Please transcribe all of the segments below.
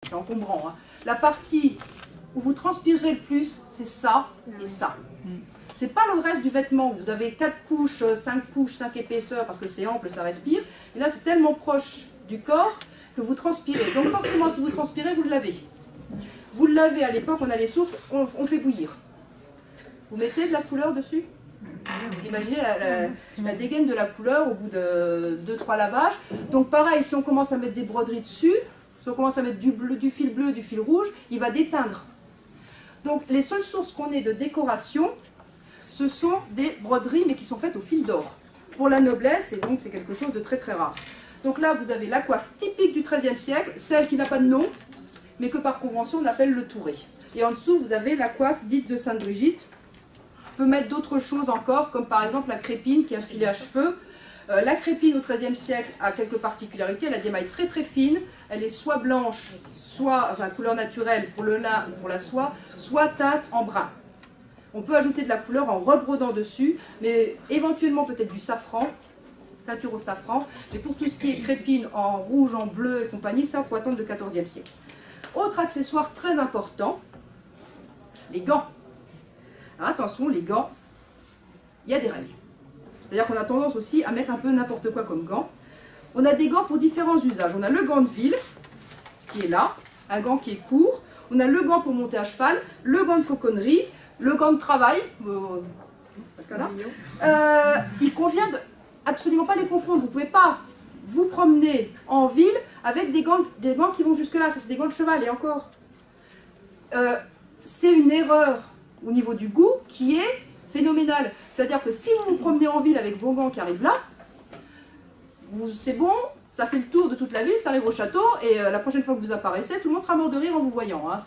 c'est encombrant, hein. La partie où vous transpirerez le plus, c'est ça et ça. C'est pas le reste du vêtement. Vous avez 4 couches, 5 épaisseurs, parce que c'est ample, ça respire. Et là, c'est tellement proche du corps que vous transpirez. Donc forcément, si vous transpirez, vous le lavez. Vous le lavez, à l'époque, on a les sources, on fait bouillir. Vous mettez de la couleur dessus. Vous imaginez la dégaine de la couleur au bout de 2-3 lavages. Donc pareil, si on commence à mettre des broderies dessus, si on commence à mettre du fil bleu, du fil rouge, il va déteindre. Donc les seules sources qu'on ait de décoration, ce sont des broderies, mais qui sont faites au fil d'or. Pour la noblesse, et donc c'est quelque chose de très très rare. Donc là, vous avez la coiffe typique du XIIIe siècle, celle qui n'a pas de nom, mais que par convention on appelle le touré. Et en dessous, vous avez la coiffe dite de Sainte-Brigitte. On peut mettre d'autres choses encore, comme par exemple la crépine qui est un filet à cheveux. La crépine au XIIIe siècle a quelques particularités, elle a des mailles très très fines, elle est soit blanche, soit couleur naturelle pour le lin ou pour la soie, soit teinte en brun. On peut ajouter de la couleur en rebrodant dessus, mais éventuellement peut-être du safran, teinture au safran. Mais pour tout ce qui est crépine en rouge, en bleu et compagnie, ça, il faut attendre le XIVe siècle. Autre accessoire très important, les gants. Alors, attention, les gants, il y a des règles. C'est-à-dire qu'on a tendance aussi à mettre un peu n'importe quoi comme gants. On a des gants pour différents usages. On a le gant de ville, ce qui est là, un gant qui est court. On a le gant pour monter à cheval, le gant de fauconnerie, le gant de travail, il convient de absolument pas les confondre. Vous ne pouvez pas vous promener en ville avec des gants qui vont jusque-là. Ça, c'est des gants de cheval et encore. C'est une erreur au niveau du goût qui est phénoménale. C'est-à-dire que si vous vous promenez en ville avec vos gants qui arrivent là, c'est bon, ça fait le tour de toute la ville, ça arrive au château et la prochaine fois que vous apparaissez, tout le monde sera mort de rire en vous voyant. Hein.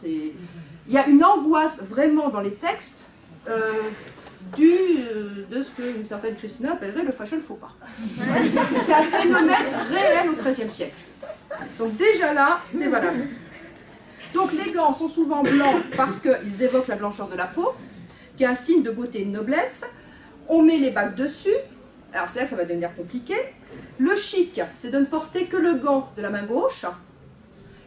Il y a une angoisse vraiment dans les textes de ce qu'une certaine Christina appellerait le fashion faux pas. C'est un phénomène réel au XIIIe siècle. Donc déjà là, c'est valable. Donc les gants sont souvent blancs parce qu'ils évoquent la blancheur de la peau, qui est un signe de beauté et de noblesse. On met les bagues dessus, alors c'est là que ça va devenir compliqué. Le chic, c'est de ne porter que le gant de la main gauche,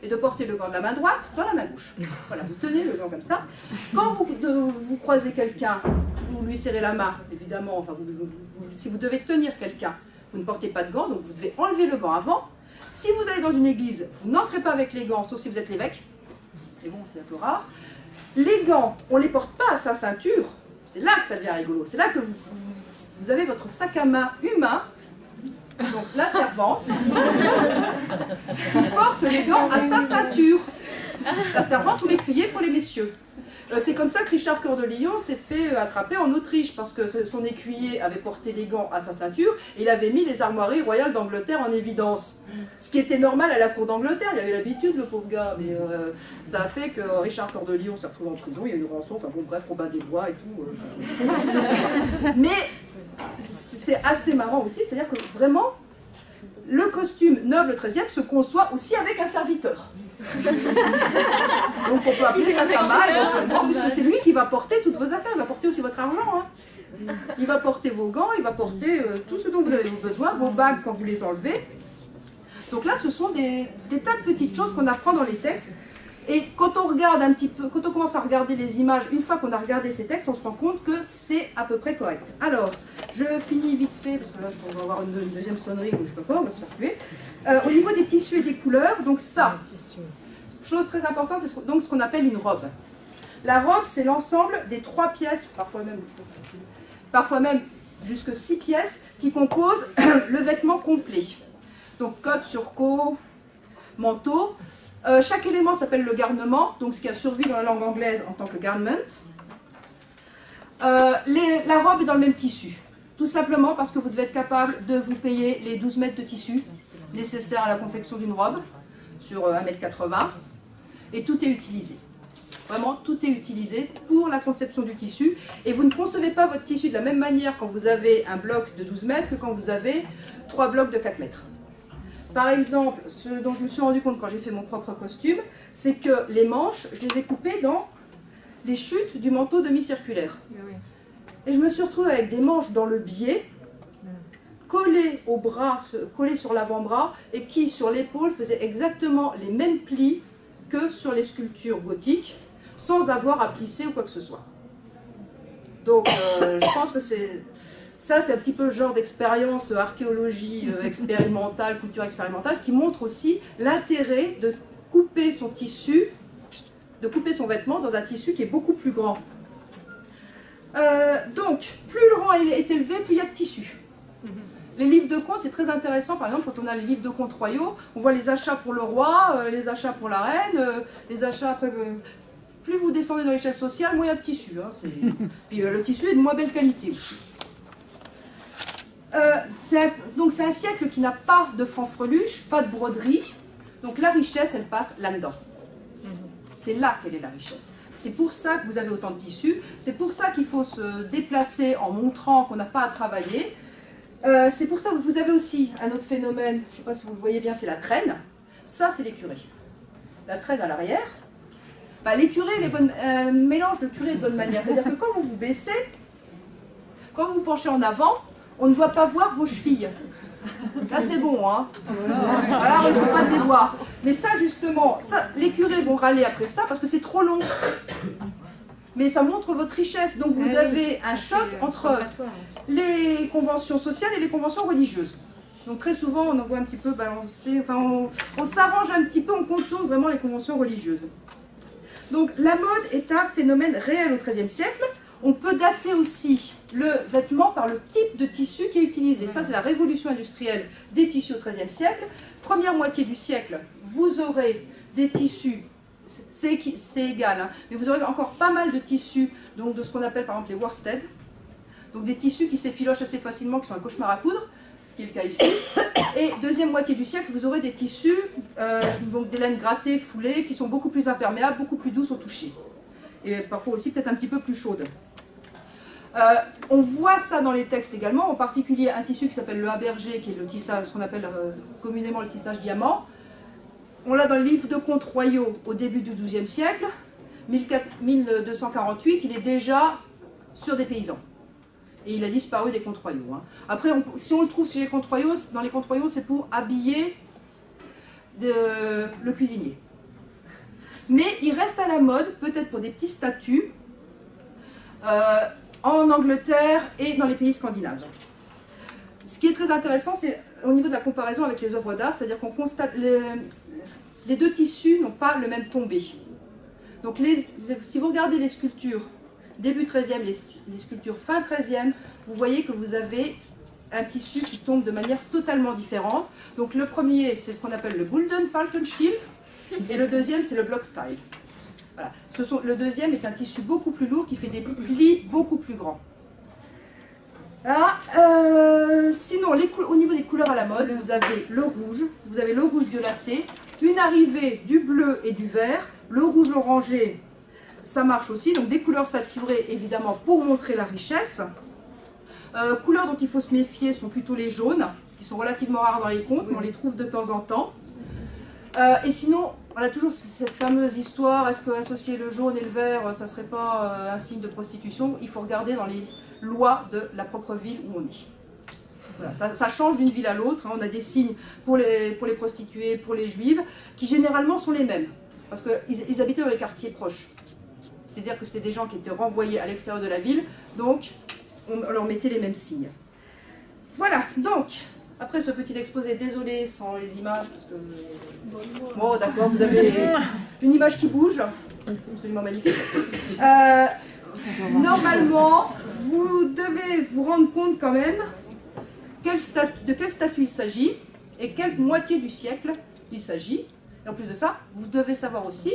et de porter le gant de la main droite dans la main gauche. Voilà, vous tenez le gant comme ça. Quand vous croisez quelqu'un, vous lui serrez la main, évidemment, enfin, si vous devez tenir quelqu'un, vous ne portez pas de gants, donc vous devez enlever le gant avant. Si vous allez dans une église, vous n'entrez pas avec les gants, sauf si vous êtes l'évêque. Et bon, c'est un peu rare. Les gants, on ne les porte pas à sa ceinture. C'est là que ça devient rigolo. C'est là que vous avez votre sac à main humain. Donc la servante qui porte les gants à sa ceinture. La servante ou l'écuyer pour les messieurs. C'est comme ça que Richard Cœur de Lion s'est fait attraper en Autriche, parce que son écuyer avait porté les gants à sa ceinture et il avait mis les armoiries royales d'Angleterre en évidence. Ce qui était normal à la cour d'Angleterre, il avait l'habitude, le pauvre gars, mais ça a fait que Richard Cœur de Lion s'est retrouvé en prison, il y a eu une rançon, enfin bon bref, Robin des Bois et tout. Mais c'est assez marrant aussi, c'est-à-dire que vraiment, le costume noble 13e se conçoit aussi avec un serviteur. Donc on peut appeler ça Kama éventuellement, puisque c'est lui qui va porter toutes vos affaires, il va porter aussi votre argent. Hein. Il va porter vos gants, il va porter tout ce dont vous avez besoin, vos bagues quand vous les enlevez. Donc là, ce sont des tas de petites choses qu'on apprend dans les textes. Et quand on regarde un petit peu, quand on commence à regarder les images, une fois qu'on a regardé ces textes, on se rend compte que c'est à peu près correct. Alors, je finis vite fait, parce que là, on va avoir une deuxième sonnerie, donc je peux pas, on va se faire tuer. Au niveau des tissus et des couleurs, donc ça, chose très importante, c'est donc ce qu'on appelle une robe. La robe, c'est l'ensemble des 3 pièces, parfois même jusque 6 pièces, qui composent le vêtement complet. Donc cotte, surcot, manteau. Chaque élément s'appelle le garnement, donc ce qui a survécu dans la langue anglaise en tant que garment. La robe est dans le même tissu, tout simplement parce que vous devez être capable de vous payer les 12 mètres de tissu nécessaires à la confection d'une robe sur 1,80 m, et tout est utilisé. Vraiment, tout est utilisé pour la conception du tissu, et vous ne concevez pas votre tissu de la même manière quand vous avez un bloc de 12 mètres que quand vous avez 3 blocs de 4 mètres. Par exemple, ce dont je me suis rendu compte quand j'ai fait mon propre costume, c'est que les manches, je les ai coupées dans les chutes du manteau demi-circulaire. Et je me suis retrouvée avec des manches dans le biais, collées au bras, collées sur l'avant-bras, et qui, sur l'épaule, faisaient exactement les mêmes plis que sur les sculptures gothiques, sans avoir à plisser ou quoi que ce soit. Donc je pense que ça c'est un petit peu le genre d'expérience archéologie expérimentale, couture expérimentale, qui montre aussi l'intérêt de couper son tissu, de couper son vêtement dans un tissu qui est beaucoup plus grand. Donc, plus le rang est élevé, plus il y a de tissu. Les livres de comptes, c'est très intéressant. Par exemple, quand on a les livres de comptes royaux, on voit les achats pour le roi, les achats pour la reine, les achats après... plus vous descendez dans l'échelle sociale, moins il y a de tissu. Hein, puis le tissu est de moins belle qualité aussi. Donc c'est un siècle qui n'a pas de fanfreluche, pas de broderie. Donc la richesse, elle passe là-dedans. C'est là qu'elle est la richesse. C'est pour ça que vous avez autant de tissus. C'est pour ça qu'il faut se déplacer en montrant qu'on n'a pas à travailler. C'est pour ça que vous avez aussi un autre phénomène, je ne sais pas si vous le voyez bien, c'est la traîne. Ça, c'est les curés. La traîne à l'arrière. Enfin, les curés, mélange de curés et de bonne manière. C'est-à-dire que quand vous vous baissez, quand vous vous penchez en avant, on ne doit pas voir vos chevilles. Là, c'est bon, hein. Voilà, on ne risque pas de les voir. Mais ça, justement, les curés vont râler après ça parce que c'est trop long. Mais ça montre votre richesse. Donc, vous avez un choc entre les conventions sociales et les conventions religieuses. Donc, très souvent, on en voit un petit peu balancer. Enfin, on s'arrange un petit peu, on contourne vraiment les conventions religieuses. Donc, la mode est un phénomène réel au XIIIe siècle. On peut dater aussi le vêtement par le type de tissu qui est utilisé. Ça, c'est la révolution industrielle des tissus au XIIIe siècle. Première moitié du siècle, vous aurez des tissus, c'est égal, hein, mais vous aurez encore pas mal de tissus, donc de ce qu'on appelle par exemple les worsted, donc des tissus qui s'effilochent assez facilement, qui sont un cauchemar à coudre, ce qui est le cas ici. Et deuxième moitié du siècle, vous aurez des tissus, donc des laines grattées, foulées, qui sont beaucoup plus imperméables, beaucoup plus douces au toucher. Et parfois aussi peut-être un petit peu plus chaudes. On voit ça dans les textes également, en particulier un tissu qui s'appelle le habergé, qui est le tissage, ce qu'on appelle communément le tissage diamant. On l'a dans le livre de comptes royaux au début du XIIe siècle, 1248, il est déjà sur des paysans. Et il a disparu des comptes royaux. Hein. Après, si on le trouve chez les comptes royaux, dans les comptes royaux, c'est pour habiller le cuisinier. Mais il reste à la mode, peut-être pour des petits statuts, en Angleterre et dans les pays scandinaves. Ce qui est très intéressant, c'est au niveau de la comparaison avec les œuvres d'art, c'est-à-dire qu'on constate les deux tissus n'ont pas le même tombé. Donc si vous regardez les sculptures début 13e, les sculptures fin 13e, vous voyez que vous avez un tissu qui tombe de manière totalement différente. Donc le premier, c'est ce qu'on appelle le Gulden Faltenstil, et le deuxième, c'est le Block Style. Voilà. Le deuxième est un tissu beaucoup plus lourd qui fait des plis beaucoup plus grands. Sinon, au niveau des couleurs à la mode, vous avez le rouge violacé, une arrivée du bleu et du vert, le rouge orangé, ça marche aussi, donc des couleurs saturées évidemment pour montrer la richesse. Couleurs dont il faut se méfier sont plutôt les jaunes, qui sont relativement rares dans les contes, mais on les trouve de temps en temps. Et sinon, on a toujours cette fameuse histoire, est-ce qu'associer le jaune et le vert, ça ne serait pas un signe de prostitution? Il faut regarder dans les lois de la propre ville où on est. Voilà, ça change d'une ville à l'autre, hein. On a des signes pour les prostituées, pour les juives, qui généralement sont les mêmes, parce qu'ils habitaient dans les quartiers proches. C'est-à-dire que c'était des gens qui étaient renvoyés à l'extérieur de la ville, donc on leur mettait les mêmes signes. Voilà, donc... Après ce petit exposé, désolé sans les images, parce que... Bon, d'accord, vous avez une image qui bouge, absolument magnifique. Normalement, vous devez vous rendre compte quand même de quel statut il s'agit et quelle moitié du siècle il s'agit. Et en plus de ça, vous devez savoir aussi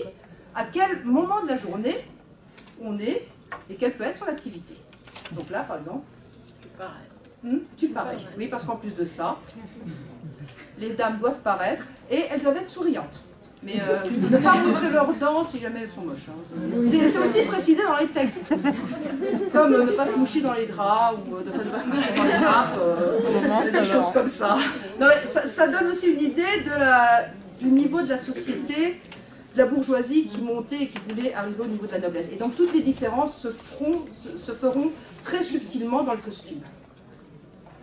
à quel moment de la journée on est et quelle peut être son activité. Donc là, par exemple... tu parais. Oui, parce qu'en plus de ça, les dames doivent paraître et elles doivent être souriantes. Mais ne pas montrer leurs dents si jamais elles sont moches. Hein. C'est aussi précisé dans les textes. Comme ne pas se moucher dans les draps ou ne pas se moucher dans les nappes, des choses comme ça. Non, mais ça donne aussi une idée du niveau de la société, de la bourgeoisie qui montait et qui voulait arriver au niveau de la noblesse. Et donc toutes les différences se feront très subtilement dans le costume.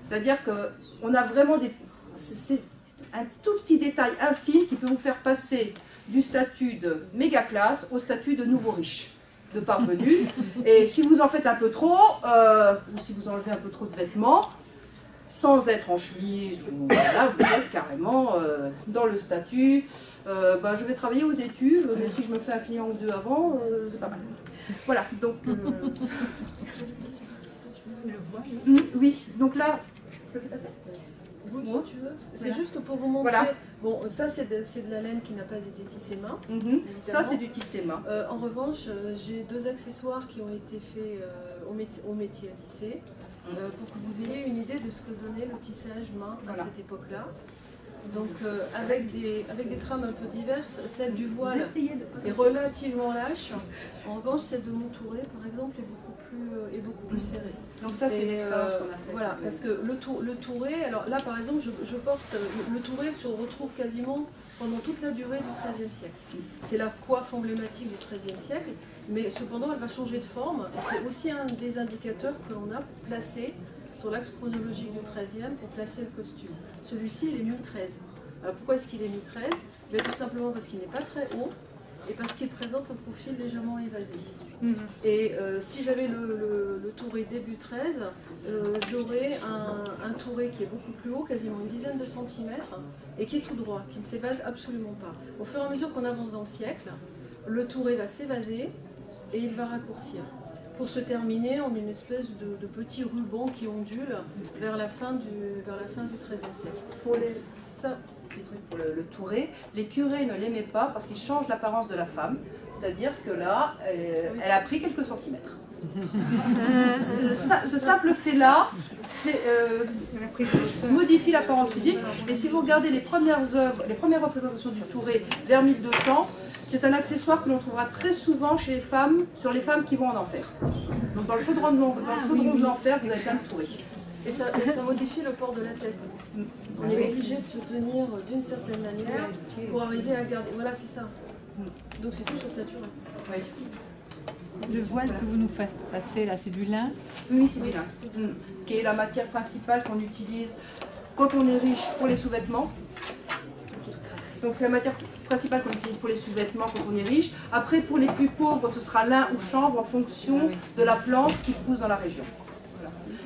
C'est-à-dire qu'on a vraiment c'est un tout petit détail infime qui peut vous faire passer du statut de méga classe au statut de nouveau riche, de parvenu. Et si vous en faites un peu trop, ou si vous enlevez un peu trop de vêtements, sans être en chemise, ou voilà, vous êtes carrément dans le statut. Je vais travailler aux études, mais si je me fais un client ou deux avant, c'est pas mal. Voilà, donc... oui, donc là, je le fais passer. Oui, si tu veux. C'est juste pour vous montrer. Voilà. Bon, ça c'est de la laine qui n'a pas été tissée main. Ça c'est du tissé main. En revanche, j'ai 2 accessoires qui ont été faits au métier à tisser, pour que vous ayez une idée de ce que donnait le tissage main à cette époque-là. Donc avec des trames un peu diverses, celle du voile est relativement lâche. En revanche, celle de Montouré, par exemple, est beaucoup plus serrée. Donc ça, c'est une expérience qu'on a faite. Voilà, parce que le touré, alors là par exemple, je porte le touré se retrouve quasiment pendant toute la durée du XIIIe siècle. C'est la coiffe emblématique du XIIIe siècle, mais cependant elle va changer de forme, et c'est aussi un des indicateurs que l'on a pour placer sur l'axe chronologique du XIIIe pour placer le costume. Celui-ci, il est mi-13. Alors pourquoi est-ce qu'il est mi-13? Tout simplement parce qu'il n'est pas très haut et parce qu'il présente un profil légèrement évasé. Et si j'avais le touré début 13, j'aurais un touré qui est beaucoup plus haut, quasiment une dizaine de centimètres, et qui est tout droit, qui ne s'évase absolument pas. Au fur et à mesure qu'on avance dans le siècle, le touré va s'évaser et il va raccourcir, pour se terminer en une espèce de petit ruban qui ondule vers la fin du XIIIe siècle. Pour le touré, les curés ne l'aimaient pas parce qu'il change l'apparence de la femme, c'est-à-dire que là, elle a pris quelques centimètres. Ce simple fait-là modifie l'apparence physique, et si vous regardez les premières œuvres, les premières représentations du touré vers 1200, c'est un accessoire que l'on trouvera très souvent chez les femmes, sur les femmes qui vont en enfer. Donc dans le chaudron de l'enfer, vous avez plein de tourés. Et ça modifie le port de la tête. On est obligé de se tenir d'une certaine manière pour arriver à garder. Voilà, c'est ça. Donc c'est tout sauf naturel. Oui. Le voile que vous nous faites passer là, c'est du lin? Oui, c'est du lin. Qui est la matière principale qu'on utilise quand on est riche pour les sous-vêtements. Donc c'est la matière principale qu'on utilise pour les sous-vêtements quand on est riche. Après, pour les plus pauvres, ce sera lin ou chanvre en fonction de la plante qui pousse dans la région.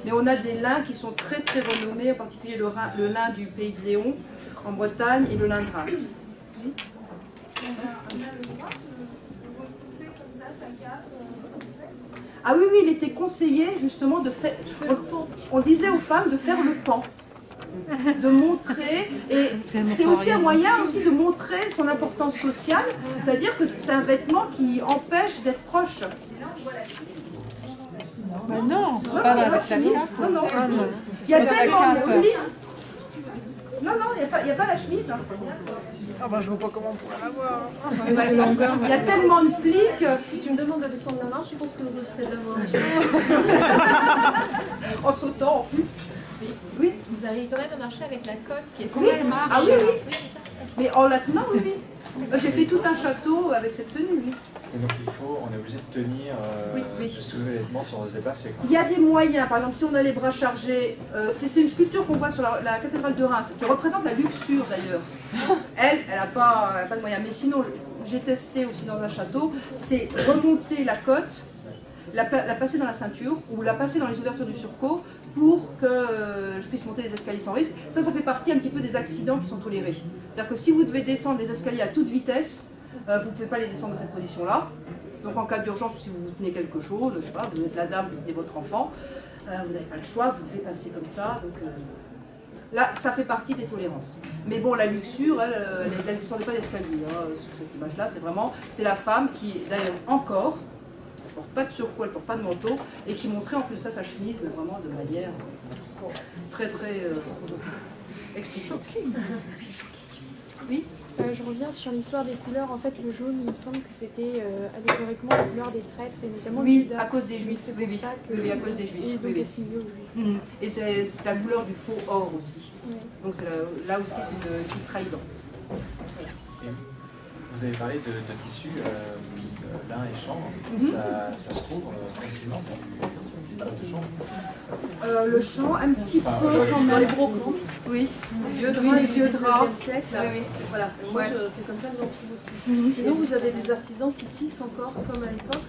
Mais on a des lins qui sont très très renommés, en particulier le lin du pays de Léon, en Bretagne, et le lin de Reims. Oui. Ah oui, il était conseillé justement de faire... On disait aux femmes de faire le pan, de montrer, et c'est aussi un moyen aussi de montrer son importance sociale, c'est-à-dire que c'est un vêtement qui empêche d'être proche. Non, pas avec la chemise. Non. Il y a tellement de plis. Non, il n'y a pas la chemise. Je vois pas comment on pourrait l'avoir. Il y a tellement de plis que... Si tu me demandes de descendre la marche, je pense que je serais d'avoir en sautant en plus. Oui. Vous arrivez quand même à marcher avec la cote qui est Oui. Ah oui. Mais en la tenant, oui. J'ai fait tout un château avec cette tenue, oui. Et donc on est obligé de tenir, de soulever les vêtements sans se déplacer. Il y a des moyens, par exemple si on a les bras chargés, c'est une sculpture qu'on voit sur la cathédrale de Reims, qui représente la luxure d'ailleurs. Elle n'a pas de moyens, mais sinon j'ai testé aussi dans un château, c'est remonter la cote, la passer dans la ceinture ou la passer dans les ouvertures du surcot pour que je puisse monter les escaliers sans risque. Ça fait partie un petit peu des accidents qui sont tolérés. C'est-à-dire que si vous devez descendre les escaliers à toute vitesse, vous ne pouvez pas les descendre dans cette position-là. Donc en cas d'urgence, ou si vous tenez quelque chose, je ne sais pas, vous êtes la dame, vous tenez votre enfant, vous n'avez pas le choix, vous devez passer comme ça. Donc, là, ça fait partie des tolérances. Mais bon, la luxure, elle ne descendait pas d'escalier. Sur cette image-là, c'est la femme qui, d'ailleurs, encore, elle ne porte pas de surcot, elle ne porte pas de manteau, et qui montrait en plus ça sa chemise, mais vraiment de manière très très explicite. Oui. Je reviens sur l'histoire des couleurs. En fait, le jaune, il me semble que c'était allégoriquement la couleur des traîtres, et notamment oui, du Judas. à cause des Juifs. C'est pour ça que... à cause des Juifs. Et donc oui. Assimio, Et c'est la couleur du faux or aussi. Oui. Donc là aussi, c'est une petite trahison. Et vous avez parlé de tissu lin et chanvre. Ça se trouve facilement dans le chanvre. Le champ, un petit peu quand Dans même. les brocantes, Oui. les vieux draps, Oui, les du vieux 19e draps. siècle. Oui, oui. Voilà, moi, Ouais. c'est comme ça que j'en trouve aussi. Sinon, vous avez des artisans qui tissent encore comme à l'époque.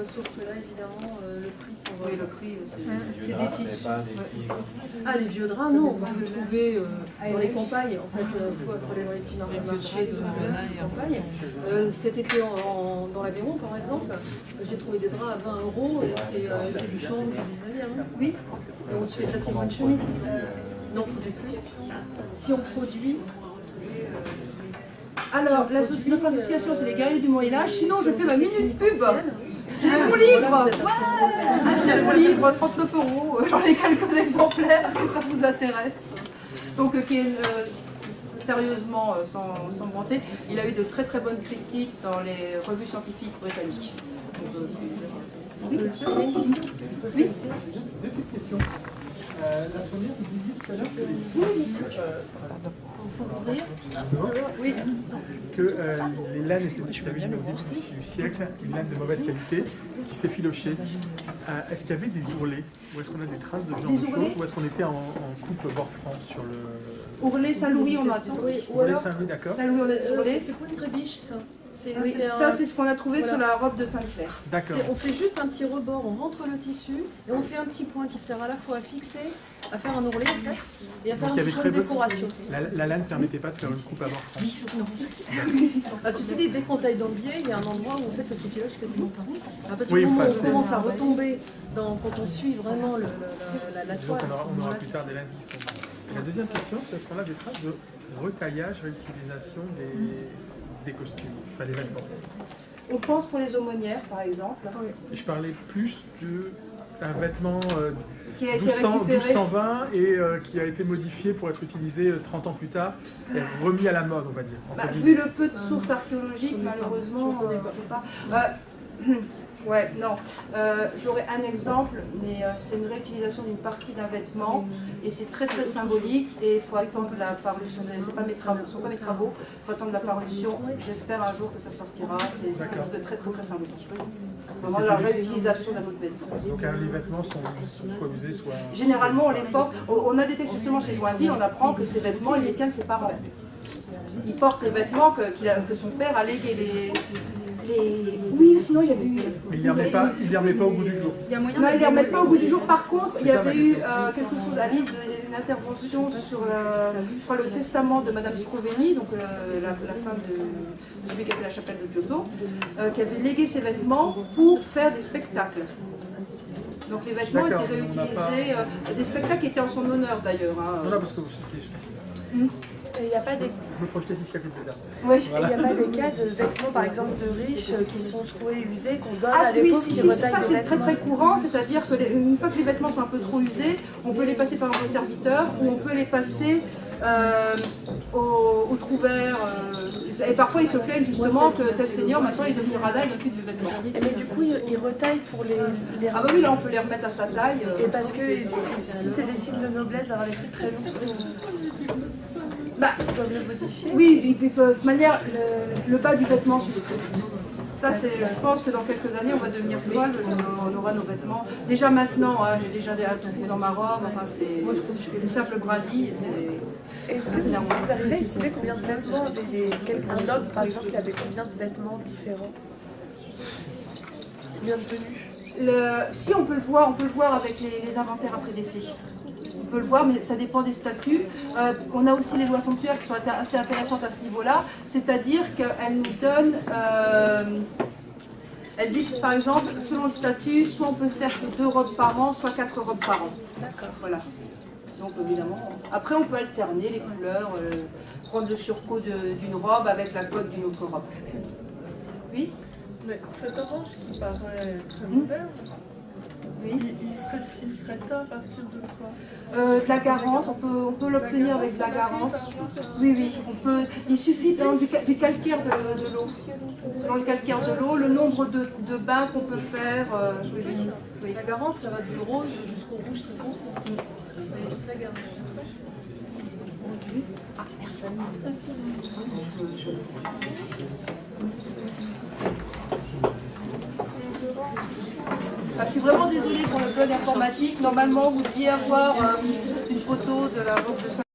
Sauf que là, évidemment, le prix s'envole. Oui, le prix, C'est des tissus. Pas des prix exorbitants. Ah, les vieux draps, non, vous pouvez trouver dans les campagnes. En fait, il faut aller dans les petits marchés de campagne. Cet été, dans l'Aveyron, par exemple, j'ai trouvé des draps à 20 €. Et c'est du chanvre du 19e. Oui, et on se fait facilement une chemise. Non, si on produit. Alors, notre association, c'est les guerriers du Moyen-Âge. Sinon, je fais ma minute pub. J'ai mon livre. Ouais, j'ai mon livre, 39 €. J'en ai quelques exemplaires, si ça vous intéresse. Donc, qui est sérieusement, sans me vanter, il a eu de très très bonnes critiques dans les revues scientifiques britanniques. Donc, Oui, bien sûr. Il y a une question. oui. Deux petites questions. La première, vous disiez tout à l'heure que les laines étaient distribuées au début du siècle, une laine de mauvaise qualité qui s'effilochait. Est-ce qu'il y avait des ourlets? Ou est-ce qu'on a des traces de ce genre de choses? Ou est-ce qu'on était en coupe bord franc sur le... Ourlet Saint-Louis, on a Oui, ou Ourlet alors, Saint-Louis, d'accord. Saint-Louis, on a ourlet. c'est quoi une trébiche, ça? Oui, ça, c'est ce qu'on a trouvé sur la robe de Sainte-Claire. D'accord. On fait juste un petit rebord, on rentre le tissu et on fait un petit point qui sert à la fois à fixer, à faire un ourlet et à faire un petit point de décoration. La laine ne permettait pas de faire une coupe à bord franc. Ceci dit, dès qu'on taille dans le biais, il y a un endroit où en fait ça s'effiloche quasiment pas. À partir Oui, du moment où enfin, on commence à retomber, quand on suit vraiment la Donc toile. on aura plus tard des laines qui sont... Et la deuxième question, c'est est-ce qu'on a des traces de retaillage, réutilisation des costumes, enfin des vêtements? On pense pour les aumônières, par exemple, Et je parlais plus d'un vêtement qui a été récupéré. 1220 et qui a été modifié pour être utilisé 30 ans plus tard et remis à la mode, on va dire. entre Vu guillemets. le peu de sources archéologiques, malheureusement, on ne peut pas. Ouais, non. J'aurais un exemple, mais c'est une réutilisation d'une partie d'un vêtement et c'est très très symbolique et il faut attendre la parution. Ce ne sont pas mes travaux, il faut attendre la parution. J'espère un jour que ça sortira. C'est quelque chose de très très très symbolique. Vraiment la réutilisation d'un autre vêtement. Donc les vêtements sont soit usés, soit... Généralement, on les porte. On a des textes justement chez Joinville, on apprend que ces vêtements, il les tient de ses parents. Il porte les vêtements que son père a légués. Oui, sinon il y avait eu... Mais il ne les remet pas au goût du jour. Non, ils ne les remettent pas au goût du jour. Par contre, il y avait eu quelque chose à Leeds, une intervention sur le testament de Madame Scroveni, donc la femme de celui qui a fait la chapelle de Giotto, qui avait légué ses vêtements pour faire des spectacles. Donc les vêtements étaient réutilisés, des spectacles qui étaient en son honneur d'ailleurs. Non, parce que vous citez... Il n'y a pas des... Je me projetais ici siècles plus tard. Oui. Il n'y a pas des cas de vêtements, par exemple, de riches qui sont trouvés usés, qu'on donne à des oui, pauvres si, qui si, retaillent ça des c'est très vêtements. très courant, c'est-à-dire qu'une fois que les vêtements sont un peu trop usés, on peut les passer par un serviteur ou on peut les passer au trouvère. Et parfois ils se plaignent justement que tel seigneur maintenant il est devenu radin, il n'a plus de vêtements. Mais du coup, ils retaillent pour les Ah bah oui, là on peut les remettre à sa taille. Et parce que si c'est des signes de noblesse d'avoir des trucs très longs, Bah, ils peuvent le modifier. oui, et puis de toute manière, le bas du vêtement se scripte. Ça, je pense que dans quelques années, on va devenir folle, on aura nos vêtements. Déjà maintenant, j'ai déjà des trous dans ma robe, enfin c'est une simple brindille. Est-ce que vous arrivez à estimer combien de vêtements avaient un homme, par exemple, qui avait combien de vêtements différents? Combien de tenues? Si on peut le voir avec les inventaires après décès. On peut le voir, mais ça dépend des statuts. On a aussi les lois somptuaires qui sont assez intéressantes à ce niveau-là, c'est-à-dire qu'elles nous donnent, elles disent par exemple, selon le statut, soit on peut faire que 2 robes par an, soit 4 robes par an. D'accord. Voilà. Donc évidemment, après on peut alterner les couleurs, prendre le surcot d'une robe avec la cote d'une autre robe. Oui? Mais cette orange qui paraît très moderne, Oui. il serait temps à partir de quoi? De la garance, on peut l'obtenir avec de la garance. Oui, oui, il suffit par exemple, du calcaire de l'eau. Selon le calcaire de l'eau, le nombre de bains qu'on peut faire. Oui, oui, oui. La garance, ça va du rose jusqu'au rouge très foncé. Toute la gamme. Ah, merci. Ah, je suis vraiment désolée pour le blog informatique. Normalement, vous deviez avoir une photo de l'agence de